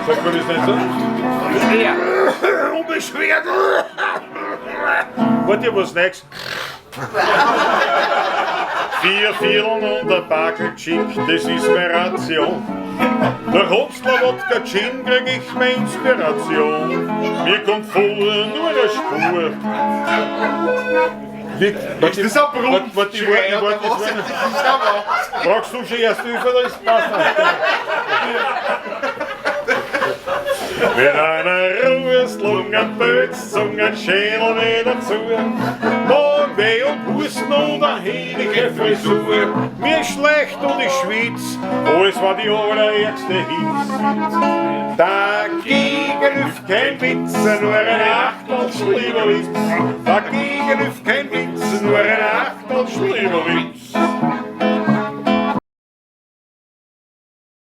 Sagt man das nicht so? Schwer. Unbeschwert! Warte, was nächstes? 4 Vierteln und ein Bagel Chick, das ist meine Ration. Nach Hopstler Wodka Gin krieg ich meine Inspiration. Mir kommt vorher nur eine Spur. Ist das ein Brunnen? Brauchst du schon erst Hilfe, oder ist das nicht? Wenn einer Ruheslungen pötzt, Zungen Schädel wieder zu. Magenweh und Husten und eine heilige Frisur. Mir ist schlecht und ich schwitz, alles war die allerärgste Hitz. Dagegen hilft kein Witz, nur ein Achtel Schlieberwitz. Dagegen hilft kein Witz, nur ein Achtel Schlieberwitz.